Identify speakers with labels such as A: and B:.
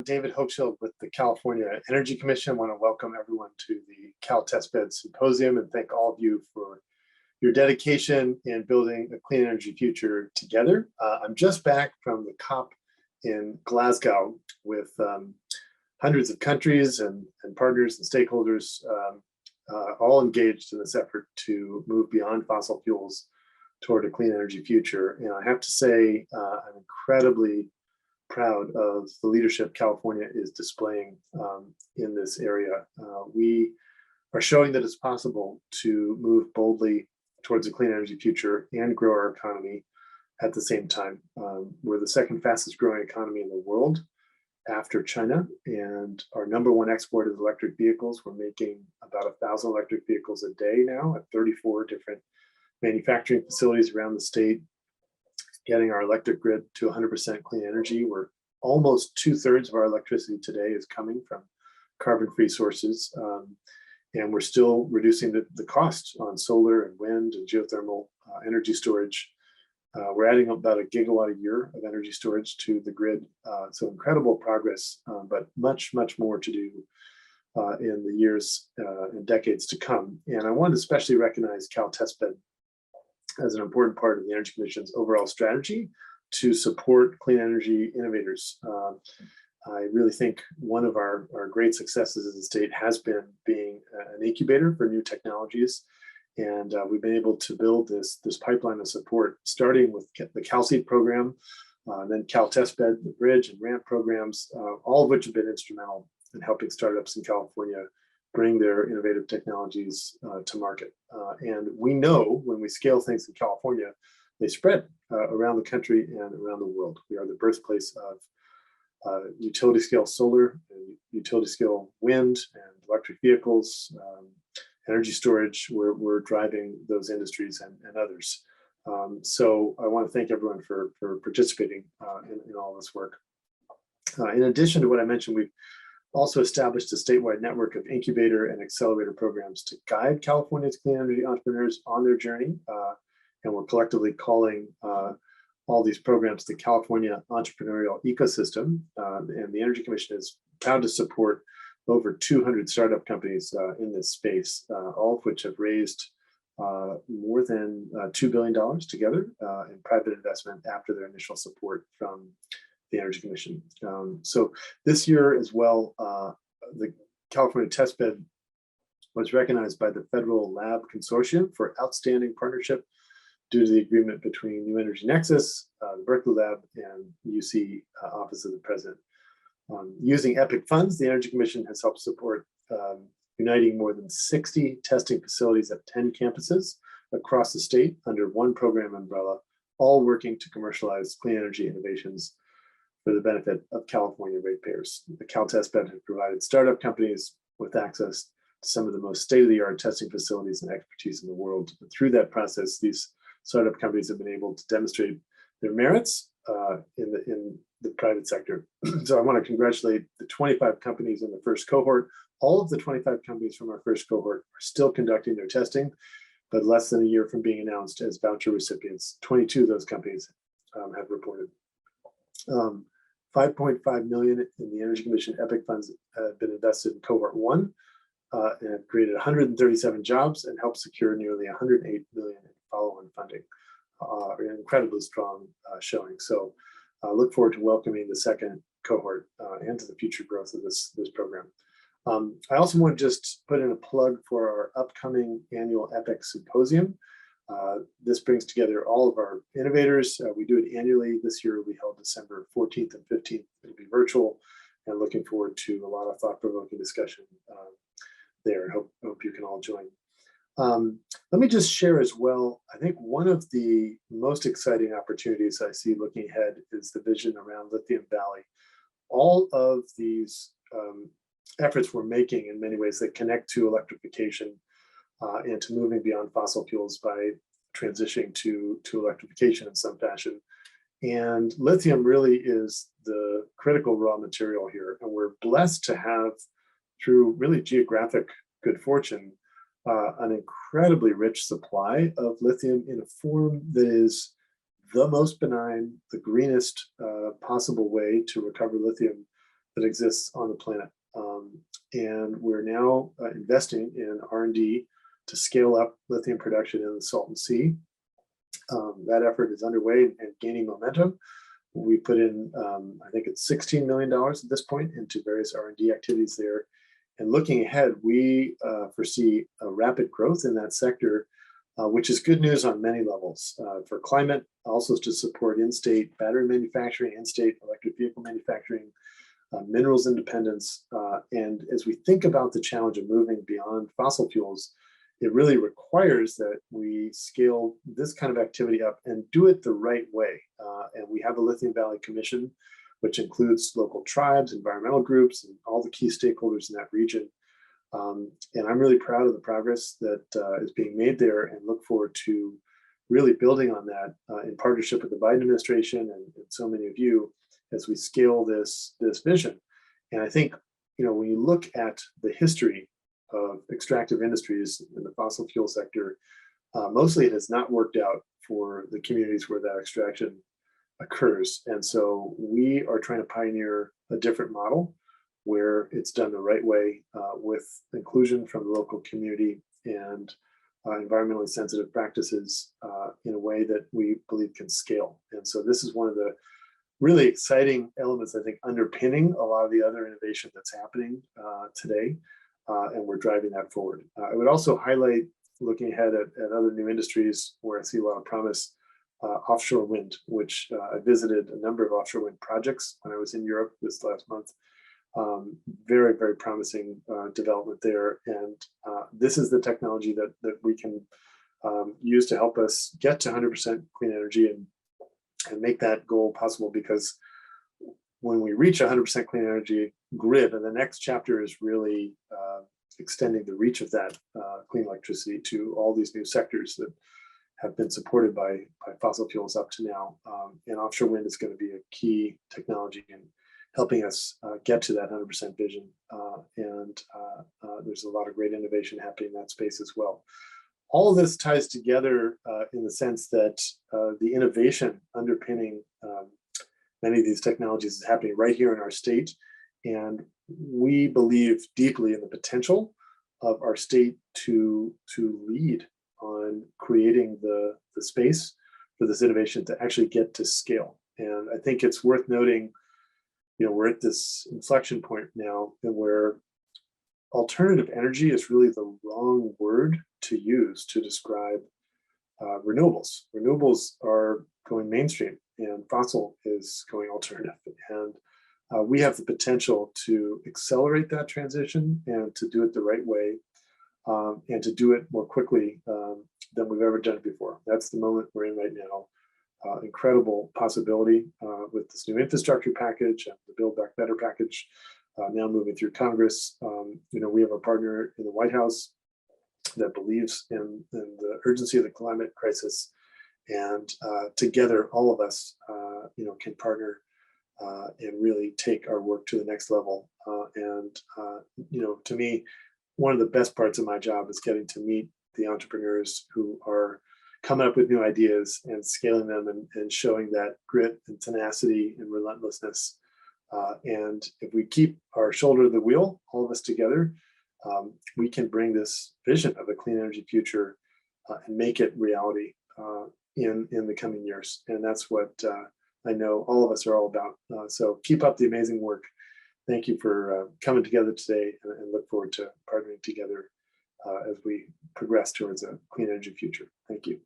A: David Hochschild with the California Energy Commission. I want to welcome everyone to the Cal Testbed Symposium and thank all of you for your dedication in building a clean energy future together. I'm just back from the COP in Glasgow with hundreds of countries and partners and stakeholders all engaged in this effort to move beyond fossil fuels toward a clean energy future. And I have to say, I'm incredibly proud of the leadership California is displaying in this area. We are showing that it's possible to move boldly towards a clean energy future and grow our economy at the same time. We're the second fastest growing economy in the world after China, and our number one export is electric vehicles. We're making about 1,000 electric vehicles a day now at 34 different manufacturing facilities around the state, getting our electric grid to 100% clean energy. We're almost 2/3 of our electricity today is coming from carbon-free sources. And we're still reducing the cost on solar and wind and geothermal energy storage. We're adding about a gigawatt a year of energy storage to the grid. So incredible progress, but much, much more to do in the years and decades to come. And I want to especially recognize Cal Testbed as an important part of the Energy Commission's overall strategy to support clean energy innovators. I really think one of our great successes as a state has been being an incubator for new technologies. And we've been able to build this pipeline of support, starting with the CalSeed program, then Cal Testbed, the bridge and ramp programs, all of which have been instrumental in helping startups in California bring their innovative technologies to market. And we know when we scale things in California, they spread around the country and around the world. We are the birthplace of utility scale solar and utility scale wind and electric vehicles, energy storage. We're driving those industries and others. So I want to thank everyone for participating in all this work. In addition to what I mentioned, we've also established a statewide network of incubator and accelerator programs to guide California's clean energy entrepreneurs on their journey. And we're collectively calling all these programs the California entrepreneurial ecosystem. And the Energy Commission is proud to support over 200 startup companies in this space, all of which have raised more than $2 billion together in private investment after their initial support from the Energy Commission. So this year as well, the California Testbed was recognized by the Federal Lab Consortium for outstanding partnership due to the agreement between New Energy Nexus, the Berkeley Lab, and UC Office of the President. Using EPIC funds, the Energy Commission has helped support uniting more than 60 testing facilities at 10 campuses across the state under one program umbrella, all working to commercialize clean energy innovations for the benefit of California ratepayers. The Cal Testbed has provided startup companies with access to some of the most state-of-the-art testing facilities and expertise in the world. And through that process, these startup companies have been able to demonstrate their merits in the private sector. So I want to congratulate the 25 companies in the first cohort. All of the 25 companies from our first cohort are still conducting their testing, but less than a year from being announced as voucher recipients, 22 of those companies have reported. 5.5 million in the Energy Commission EPIC funds have been invested in cohort 1 and have created 137 jobs and helped secure nearly 108 million in follow-on funding. An incredibly strong showing. So look forward to welcoming the second cohort and to the future growth of this program. I also want to just put in a plug for our upcoming annual EPIC Symposium. This brings together all of our innovators. We do it annually. This year we held December 14th and 15th. It'll be virtual, and looking forward to a lot of thought-provoking discussion there. Hope you can all join. Let me just share as well, I think one of the most exciting opportunities I see looking ahead is the vision around Lithium Valley. All of these efforts we're making in many ways that connect to electrification and to moving beyond fossil fuels by transitioning to electrification in some fashion. And lithium really is the critical raw material here. And we're blessed to have, through really geographic good fortune, an incredibly rich supply of lithium in a form that is the most benign, the greenest possible way to recover lithium that exists on the planet. And we're now investing in R&D to scale up lithium production in the Salton Sea. That effort is underway and gaining momentum. We put in, I think it's $16 million at this point into various R&D activities there. And looking ahead, we foresee a rapid growth in that sector, which is good news on many levels. For climate, also to support in-state battery manufacturing, in-state electric vehicle manufacturing, minerals independence. And as we think about the challenge of moving beyond fossil fuels, it really requires that we scale this kind of activity up and do it the right way. And we have a Lithium Valley Commission, which includes local tribes, environmental groups, and all the key stakeholders in that region. And I'm really proud of the progress that is being made there, and look forward to really building on that in partnership with the Biden administration and so many of you as we scale this vision. And I think, when you look at the history of extractive industries in the fossil fuel sector, mostly it has not worked out for the communities where that extraction occurs. And so we are trying to pioneer a different model where it's done the right way, with inclusion from the local community and environmentally sensitive practices in a way that we believe can scale. And so this is one of the really exciting elements, I think, underpinning a lot of the other innovation that's happening today. And we're driving that forward. I would also highlight, looking ahead at other new industries where I see a lot of promise, offshore wind, which I visited a number of offshore wind projects when I was in Europe this last month. Very, very promising development there. And this is the technology that we can use to help us get to 100% clean energy and make that goal possible, because when we reach 100% clean energy grid, and the next chapter is really extending the reach of that clean electricity to all these new sectors that have been supported by fossil fuels up to now. And offshore wind is going to be a key technology in helping us get to that 100% vision. And there's a lot of great innovation happening in that space as well. All of this ties together in the sense that the innovation underpinning many of these technologies is happening right here in our state. And we believe deeply in the potential of our state to lead on creating the space for this innovation to actually get to scale. And I think it's worth noting, we're at this inflection point now, and where alternative energy is really the wrong word to use to describe renewables. Renewables are going mainstream, and fossil is going alternative. And we have the potential to accelerate that transition and to do it the right way, and to do it more quickly than we've ever done it before. That's the moment we're in right now. Incredible possibility with this new infrastructure package and the Build Back Better package now moving through Congress. We have a partner in the White House that believes in the urgency of the climate crisis, and together all of us can partner and really take our work to the next level. To me, one of the best parts of my job is getting to meet the entrepreneurs who are coming up with new ideas and scaling them and showing that grit and tenacity and relentlessness. And if we keep our shoulder to the wheel, all of us together, we can bring this vision of a clean energy future and make it reality in the coming years. And that's what I know all of us are all about. So keep up the amazing work. Thank you for coming together today, and look forward to partnering together as we progress towards a clean energy future. Thank you.